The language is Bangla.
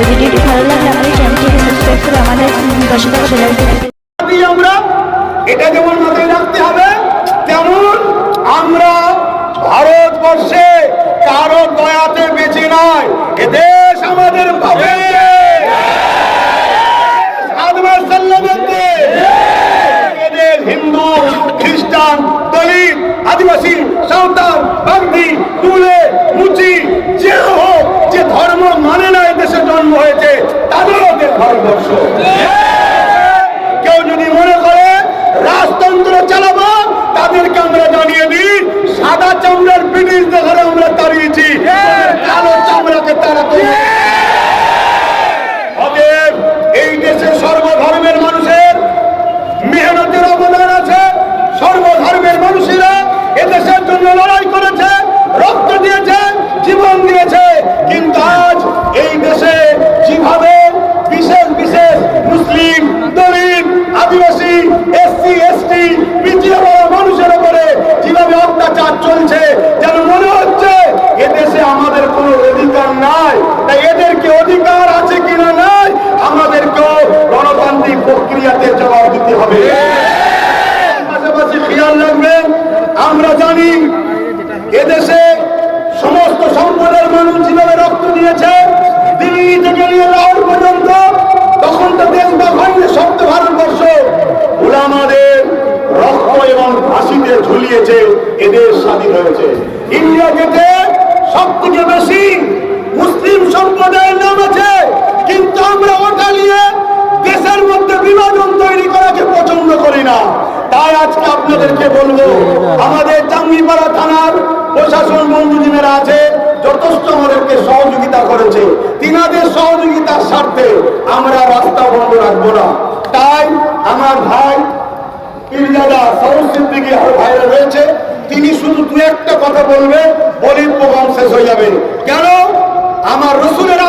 ভিডিওটি ভালো লাগলে আমাদের চ্যানেলটিকে সাবস্ক্রাইব করে আমাদের পাশে থাকা বেল আইকনটি আমরা এটা যেমন মাথায় রাখতে হবে, তেমন আমরা ভারতবর্ষে কারো দয়াতে বেঁচে নয়। এদেশ আমাদের বাবা হিন্দু, খ্রিস্টান, দলিত, আদিবাসী, সাঁওতাল, বাগদি, তুলে, মুচি, যে হোক, যে ধর্ম মানে না এদেশে জন্ম হয়েছে, তাদেরও দেশ ভারতবর্ষ। কেউ যদি মনে করে রাজতন্ত্র চালাবো, তাদেরকে আমরা জানিয়ে দিই সাদা চামড়ার ব্রিটিশদের ঘরে আমরা তাড়িয়েছি, কালো চামড়াকে তাড়াতে। অতএব এই দেশে সর্বধর্মের মানুষের মেহনতের অবদান আছে। সর্বধর্মের মানুষেরা এদেশের জন্য লড়াই করেছে, রক্ত দিয়েছে, জীবন দিয়েছে। কিন্তু আজ এই দেশে যেভাবে বিশেষ বিশেষ মুসলিম, দলিত, আদিবাসী, এসসি, এসটি, পিছিয়ে পড়া মানুষের উপরে যেভাবে অত্যাচার চলছে, যেন মনে হচ্ছে এদেশে আমাদের কোনো অধিকার নাই। তাই এদেরকে অধিকার আছে কিনা নাই, আমাদেরকেও গণতান্ত্রিক প্রক্রিয়াতে জবাব দিতে হবে। পাশাপাশি খেয়াল রাখবেন, আমরা জানি এদেশে সমস্ত সম্প্রদায়ের মানুষ যেভাবে রক্ত দিয়েছে, দিল্লি থেকে নিয়ে লাহোর পর্যন্ত, তখন তো দেশ ভাগ হয়নি, সপ্ত ভারতবর্ষ উলামাদের রক্ত এবং ফাঁসিতে ঝুলিয়েছে, এদেশ স্বাধীন হয়েছে। ইন্ডিয়া গেটে সব থেকে বেশি মুসলিম সম্প্রদায়ের নাম আছে, কিন্তু আমরা ওটা নিয়ে দেশের মধ্যে বিভাজন তৈরি করাকে পছন্দ করি না। তাই আজকে আপনাদেরকে বলবো, আমাদের জাঙ্গিপাড়া থানার প্রশাসন বন্ধুজনেরা আছে, যথেষ্ট আমাদেরকে সহযোগিতা করেছে। তিনাদের সহযোগিতার স্বার্থে আমরা রাস্তা বন্ধ রাখবো না। তাই আমার ভাই পীরজাদা সরোজ সিদ্দিকী আর ভাইরা রয়েছে, তিনি শুধু দু একটা কথা বলবেন, বলি প্রোগ্রাম শেষ হয়ে যাবে। কেন? আমার রসুলের